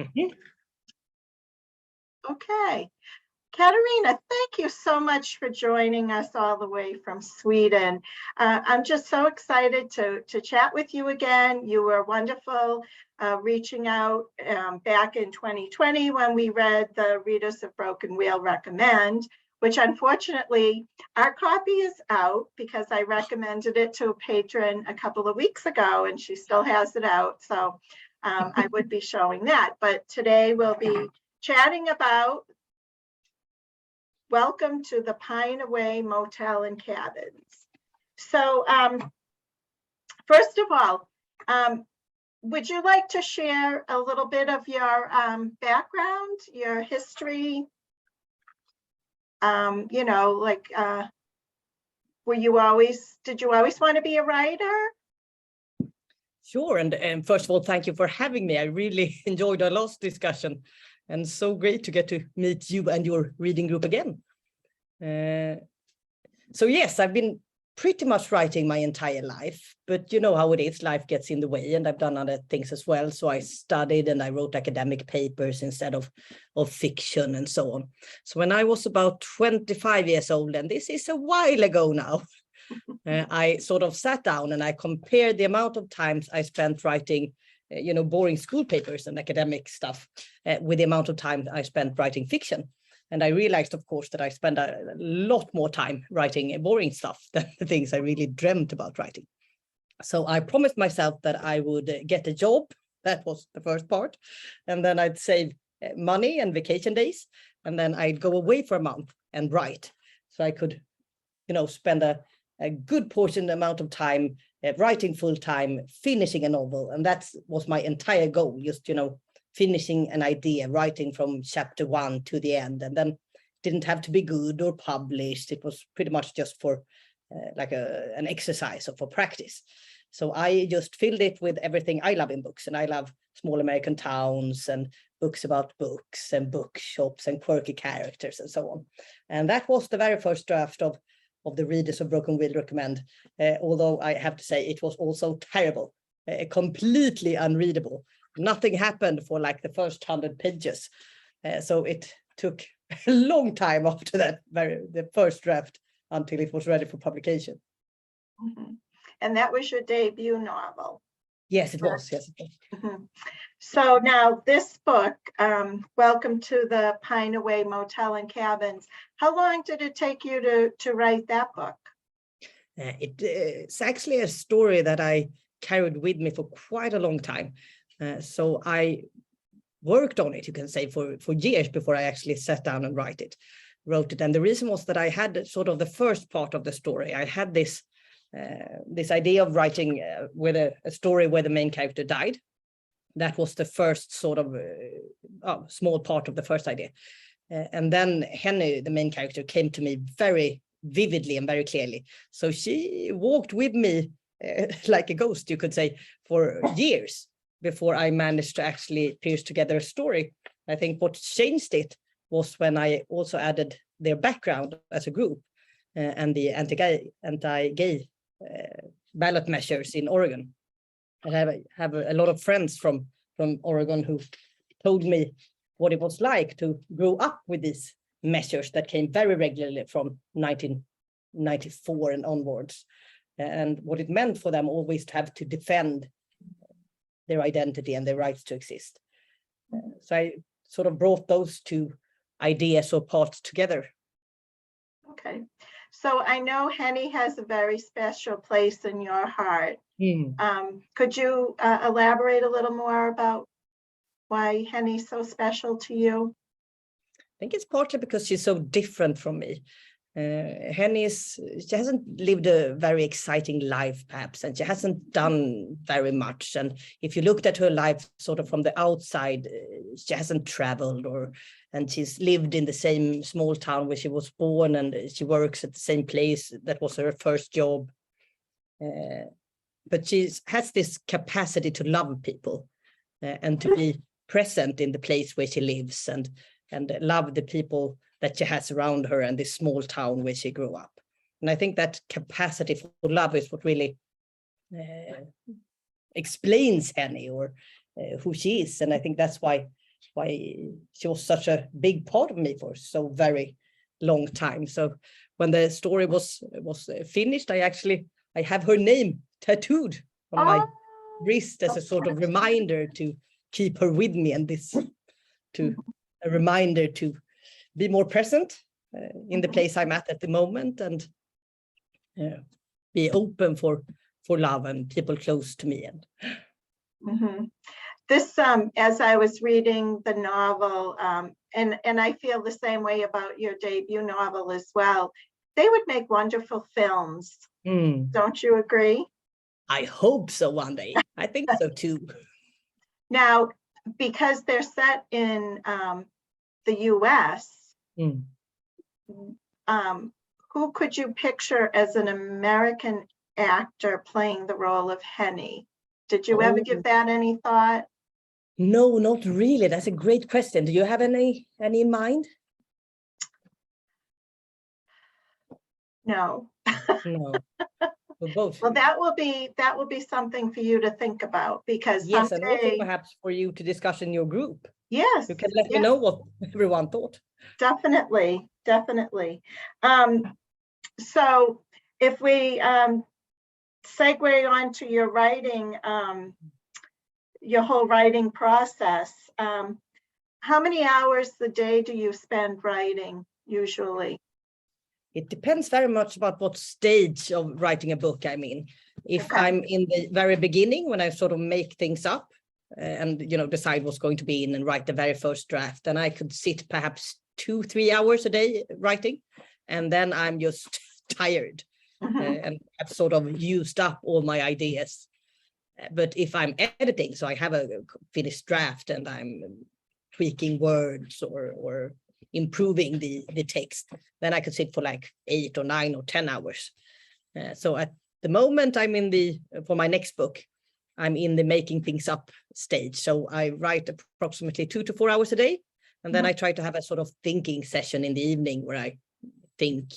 Mhm. Okay. Katarina, thank you so much for joining us all the way from Sweden. I'm just so excited to chat with you again. You were wonderful reaching out back in 2020 when we read the Readers of Broken Wheel Recommend, which unfortunately our copy is out because I recommended it to a patron a couple of weeks ago and she still has it out. So I would be showing that. But today we'll be chatting about Welcome to the Pine Away Motel and Cabins. So first of all, would you like to share a little bit of your background, your history? You know, like, did you always want to be a writer? Sure, and first of all, thank you for having me. I really enjoyed our last discussion, and so great to get to meet you and your reading group again. So yes, I've been pretty much writing my entire life, but you know how it is, life gets in the way, and I've done other things as well. So I studied and I wrote academic papers instead of fiction and so on. So when I was about 25 years old, and this is a while ago now, I sort of sat down and I compared the amount of times I spent writing, you know, boring school papers and academic stuff with the amount of time I spent writing fiction. And I realized, of course, that I spend a lot more time writing boring stuff than the things I really dreamt about writing. So I promised myself that I would get a job. That was the first part. And then I'd save money and vacation days. And then I'd go away for a month and write. So I could, you know, spend a good portion amount of time writing full time, finishing a novel. And that was my entire goal, just, you know, finishing an idea, writing from chapter 1 to the end, and then didn't have to be good or published. It was pretty much just for like an exercise or for practice. So I just filled it with everything I love in books, and I love small American towns and books about books and bookshops and quirky characters and so on. And that was the very first draft of the Readers of Broken Wheel Recommend, although I have to say it was also terrible, completely unreadable. Nothing happened for like the first 100 pages. So it took a long time after that, the first draft, until it was ready for publication. Mm-hmm. And that was your debut novel? Yes, it was. Yes, it was. Mm-hmm. So now this book, Welcome to the Pine Away Motel and Cabins, how long did it take you to write that book? It's actually a story that I carried with me for quite a long time. So I worked on it, you can say, for years before I actually sat down and wrote it. And the reason was that I had sort of the first part of the story. I had this idea of writing with a story where the main character died. That was the first sort of small part of the first idea. And then Henny, the main character, came to me very vividly and very clearly. So she walked with me like a ghost, you could say, for years before I managed to actually piece together a story. I think what changed it was when I also added their background as a group and the anti-gay ballot measures in Oregon. And I have a lot of friends from Oregon who told me what it was like to grow up with these measures that came very regularly from 1994 and onwards, and what it meant for them always to have to defend their identity and their rights to exist. So I sort of brought those two ideas or parts together. Okay. So I know Henny has a very special place in your heart. Could you elaborate a little more about why Henny's so special to you? I think it's partly because she's so different from me. Henny she hasn't lived a very exciting life, perhaps, and she hasn't done very much. And if you looked at her life sort of from the outside, she hasn't traveled, and she's lived in the same small town where she was born, and she works at the same place. That was her first job. But she has this capacity to love people and to be present in the place where she lives and love the people that she has around her and this small town where she grew up. And I think that capacity for love is what really explains Henny or who she is. And I think that's why she was such a big part of me for so very long time. So when the story was finished, I have her name tattooed on my wrist as a sort of reminder to keep her with me, and a reminder to be more present in the place I'm at the moment, and be open for love and people close to me. And this, as I was reading the novel, and I feel the same way about your debut novel as well, they would make wonderful films. Don't you agree? I hope so one day. I think so too. Now, because they're set in the US, who could you picture as an American actor playing the role of Henny? Did you ever give that any thought? No, not really. That's a great question. Do you have any in mind? No. No. Both. Well, that will be something for you to think about, because yes, someday, and also perhaps for you to discuss in your group. Yes, you can let me know what everyone thought. Definitely. So if we segue onto your writing, your whole writing process, how many hours a day do you spend writing usually? It depends very much about what stage of writing a book I'm in. If I'm in the very beginning, when I sort of make things up and decide what's going to be in and write the very first draft, then I could sit perhaps 2-3 hours a day writing, and then I'm just tired and have sort of used up all my ideas. But if I'm editing, so I have a finished draft and I'm tweaking words or improving the text, then I could sit for like 8 or 9 or 10 hours. So at the moment for my next book, I'm in the making things up stage. So I write approximately 2 to 4 hours a day. And then I try to have a sort of thinking session in the evening where I think,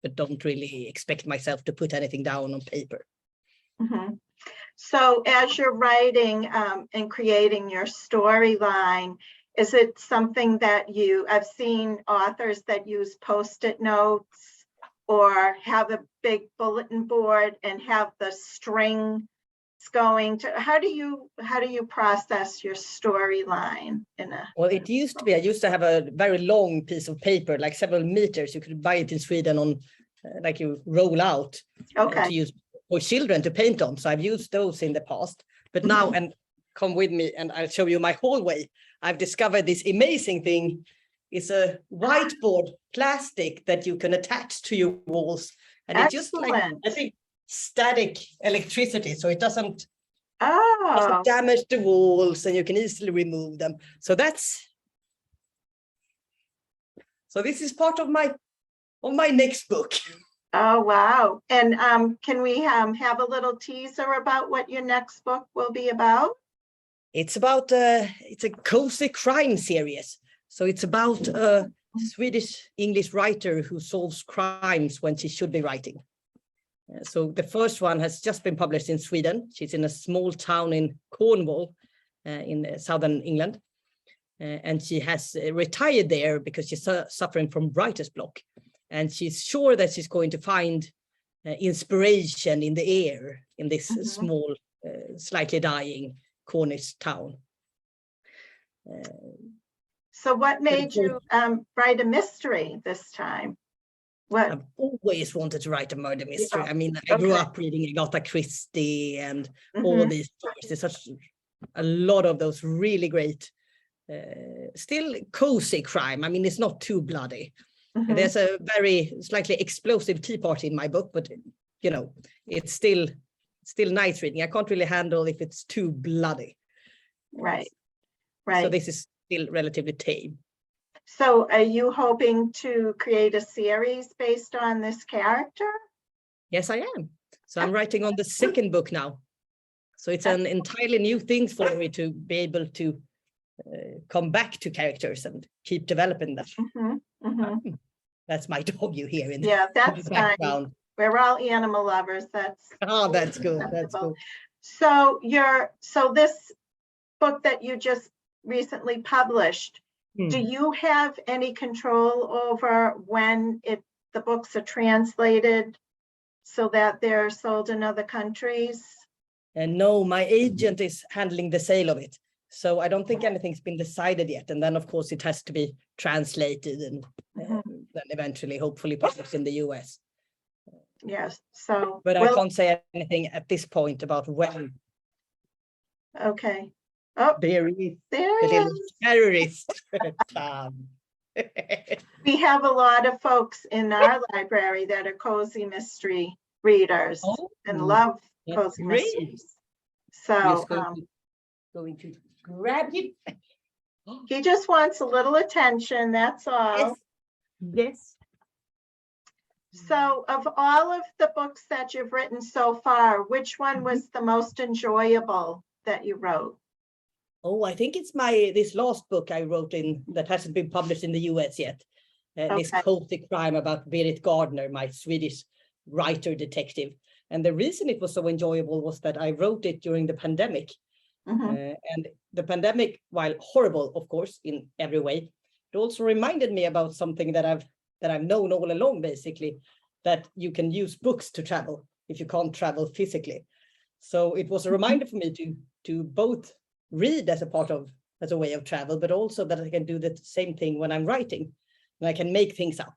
but don't really expect myself to put anything down on paper. So as you're writing and creating your storyline, is it something that I've seen authors that use Post-it notes or have a big bulletin board and have the string going to, how do you process your storyline well, it used to be, I used to have a very long piece of paper, like several meters. You could buy it in Sweden on like you roll out to use for children to paint on. So I've used those in the past, but now, and come with me and I'll show you my hallway. I've discovered this amazing thing. It's a whiteboard plastic that you can attach to your walls, and it's just like, I think, static electricity, so it doesn't damage the walls, and you can easily remove them. So this is part of my next book. Oh wow! And can we have a little teaser about what your next book will be about? It's about it's a cozy crime series. So it's about a Swedish English writer who solves crimes when she should be writing. So the first one has just been published in Sweden. She's in a small town in Cornwall in southern England. And she has retired there because she's suffering from writer's block. And she's sure that she's going to find inspiration in the air in this small, slightly dying Cornish town. So what made you write a mystery this time? What? I've always wanted to write a murder mystery. I mean, I grew up reading Agatha Christie and all these stories. There's such a lot of those really great, still cozy crime. I mean, it's not too bloody. There's a very slightly explosive tea party in my book, but it's still nice reading. I can't really handle if it's too bloody. Right. So this is still relatively tame. So are you hoping to create a series based on this character? Yes, I am. So I'm writing on the second book now. So it's an entirely new thing for me to be able to come back to characters and keep developing them. That's my dog you hear in the background. Fine. We're all animal lovers. That's that's good. That's good. So this book that you just recently published. Do you have any control over when the books are translated so that they're sold in other countries? And no, my agent is handling the sale of it. So I don't think anything's been decided yet. And then, of course, it has to be translated and then eventually, hopefully, published in the US. Yes. So, but I can't say anything at this point about when. Okay. Oh, there he is. Terrorist. We have a lot of folks in our library that are cozy mystery readers and love cozy mysteries. So going to grab him. He just wants a little attention, that's all. Yes. So of all of the books that you've written so far, which one was the most enjoyable that you wrote? Oh, I think it's this last book I wrote that hasn't been published in the US yet. This cozy crime about Berit Gardner, my Swedish writer detective. And the reason it was so enjoyable was that I wrote it during the pandemic. And the pandemic, while horrible, of course, in every way, it also reminded me about something that I've known all along, basically, that you can use books to travel if you can't travel physically. So it was a reminder for me to both read as a way of travel, but also that I can do the same thing when I'm writing, and I can make things up.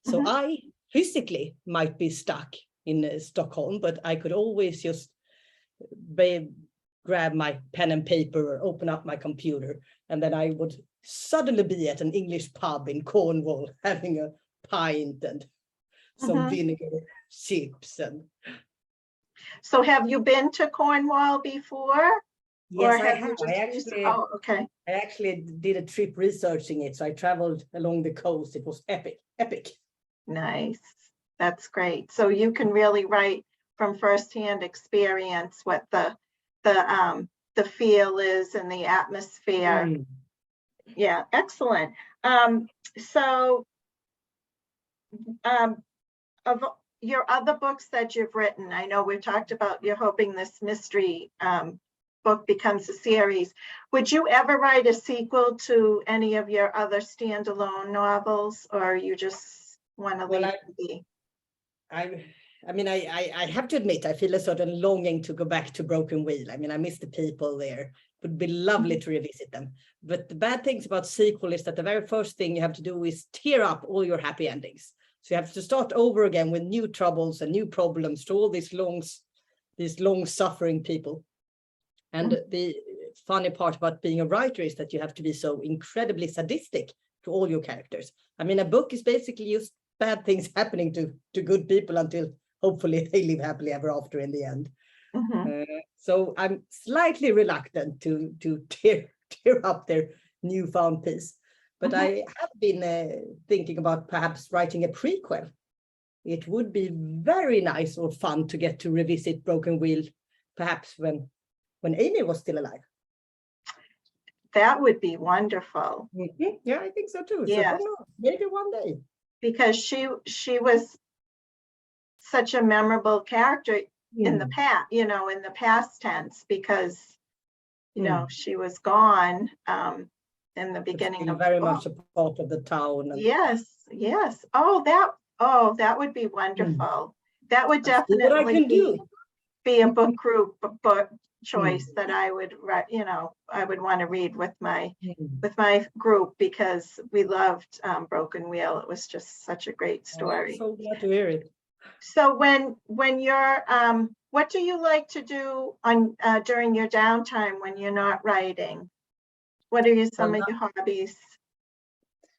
So I physically might be stuck in Stockholm, but I could always just grab my pen and paper or open up my computer, and then I would suddenly be at an English pub in Cornwall having a pint and some vinegar chips. So have you been to Cornwall before? Yes, I have. I actually did a trip researching it. So I traveled along the coast. It was epic. Nice. That's great. So you can really write from firsthand experience what the feel is and the atmosphere. Yeah, excellent. So of your other books that you've written, I know we've talked about you're hoping this mystery book becomes a series. Would you ever write a sequel to any of your other standalone novels, or you just want to leave it be? I have to admit, I feel a certain longing to go back to Broken Wheel. I mean, I miss the people there. It would be lovely to revisit them. But the bad things about sequel is that the very first thing you have to do is tear up all your happy endings. So you have to start over again with new troubles and new problems to all these long suffering people. And the funny part about being a writer is that you have to be so incredibly sadistic to all your characters. I mean, a book is basically just bad things happening to good people until hopefully they live happily ever after in the end. So I'm slightly reluctant to tear up their newfound peace. But I have been thinking about perhaps writing a prequel. It would be very nice or fun to get to revisit Broken Wheel, perhaps when Amy was still alive. That would be wonderful. Yeah, I think so too. Yes. So maybe one day. Because she was such a memorable character in the past, in the past tense, because she was gone in the beginning of very much a part of the town. Yes. Oh, that would be wonderful. That would definitely be a book group book choice that I would I would want to read with my group, because we loved Broken Wheel. It was just such a great story. I'm so glad to hear it. So when you're what do you like to do on during your downtime when you're not writing? What are some of your hobbies?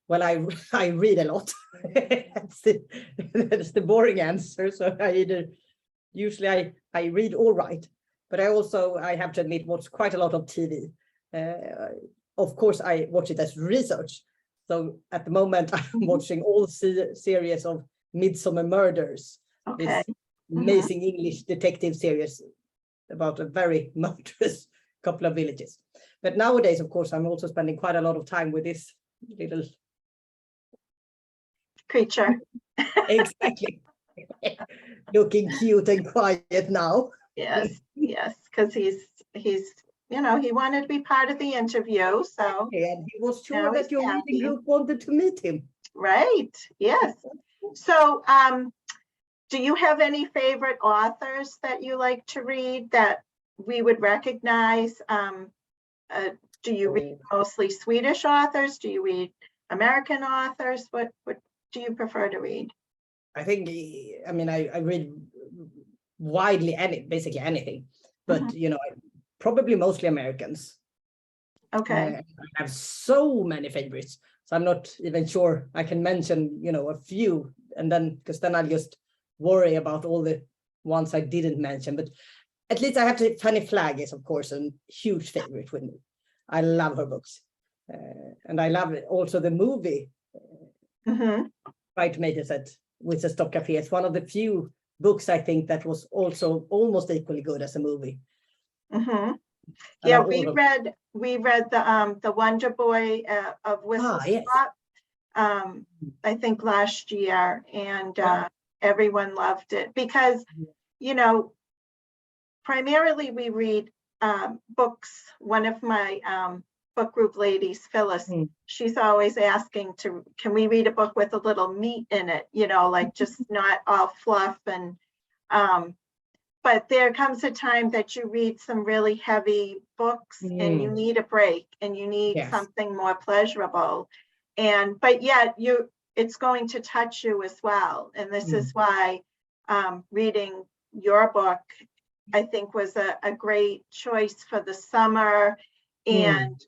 Well, I read a lot. That's the boring answer. So usually I read or write, but I have to admit, watch quite a lot of TV. Of course, I watch it as research. So at the moment, I'm watching all series of Midsummer Murders. This amazing English detective series about a very murderous couple of villages. But nowadays, of course, I'm also spending quite a lot of time with this little creature. Exactly. Looking cute and quiet now. Yes, because he's you know, he wanted to be part of the interview. So And he was now sure he's that your reading happy. group wanted to meet him. Right. Yes. So do you have any favorite authors that you like to read that we would recognize? Do you read mostly Swedish authors? Do you read American authors? What do you prefer to read? I think, I mean, I read widely, basically anything, but you know, probably mostly Americans. Okay. I have so many favorites, so I'm not even sure I can mention, you know, a few, and then because then I'll just worry about all the ones I didn't mention. But at least I have to. Fanny Flagg is, of course, a huge favorite with me. I love her books, and I love also the movie. Right, made it at with the Stop Cafe. It's one of the few books I think that was also almost equally good as a movie. Yeah, we read the Wonder Boy of Whistle Stop, I think last year, and everyone loved it because, you know, primarily we read books. One of my book group ladies, Phyllis, she's always asking can we read a book with a little meat in it, you know, like just not all fluff. And but there comes a time that you read some really heavy books and you need a break and you need something more pleasurable. And but yet it's going to touch you as well. And this is why reading your book, I think, was a great choice for the summer. And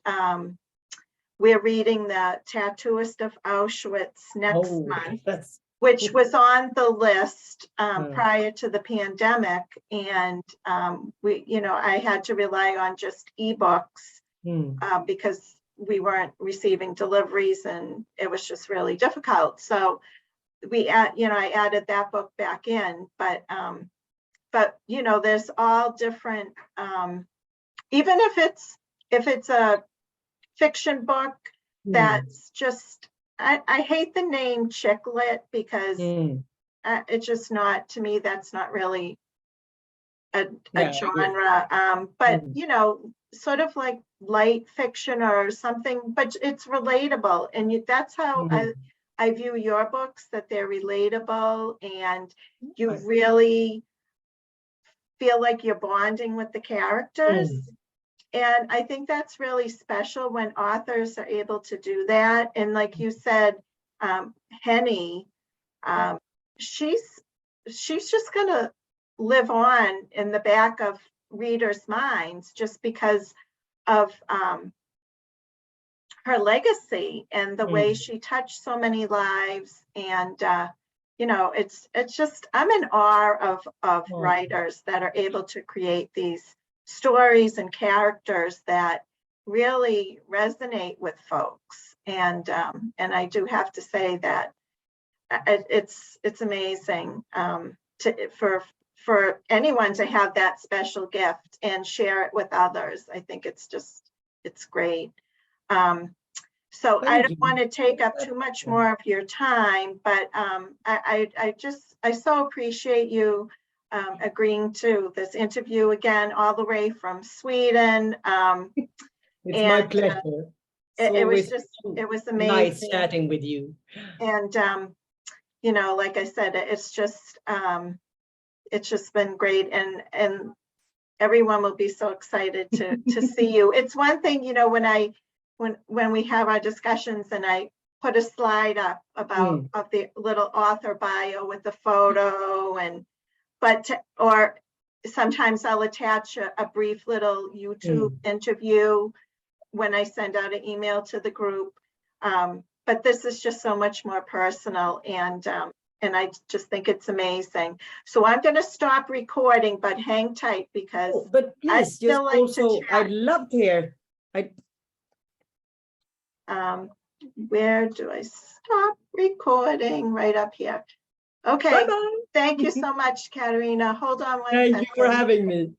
we're reading the Tattooist of Auschwitz next month, which was on the list prior to the pandemic. And I had to rely on just ebooks because we weren't receiving deliveries and it was just really difficult. So I added that book back in, but you know, there's all different, even if it's a fiction book that's just, I hate the name chick lit because it's just not, to me, that's not really a genre. But you know, sort of like light fiction or something, but it's relatable. And that's how I view your books, that they're relatable and you really feel like you're bonding with the characters. And I think that's really special when authors are able to do that. And like you said, Henny, she's just gonna live on in the back of readers' minds just because of her legacy and the way she touched so many lives. And you know, it's just, I'm in awe of writers that are able to create these stories and characters that really resonate with folks. And I do have to say that it's amazing for anyone to have that special gift and share it with others. I think it's great. So I don't want to take up too much more of your time, but I so appreciate you agreeing to this interview again, all the way from Sweden. It's my pleasure. It was amazing. Nice chatting with you. And you know, like I said, it's just been great, and everyone will be so excited to see you. It's one thing, you know, when we have our discussions and I put a slide up about of the little author bio with the photo, or sometimes I'll attach a brief little YouTube interview when I send out an email to the group. But this is just so much more personal, and I just think it's amazing. So I'm going to stop recording, but hang tight because but please, I'd still like to chat. I'd love to hear. Where do I stop recording? Right up here. Okay. Bye-bye. Thank you so much, Katarina. Hold on one second. Thank you for having me.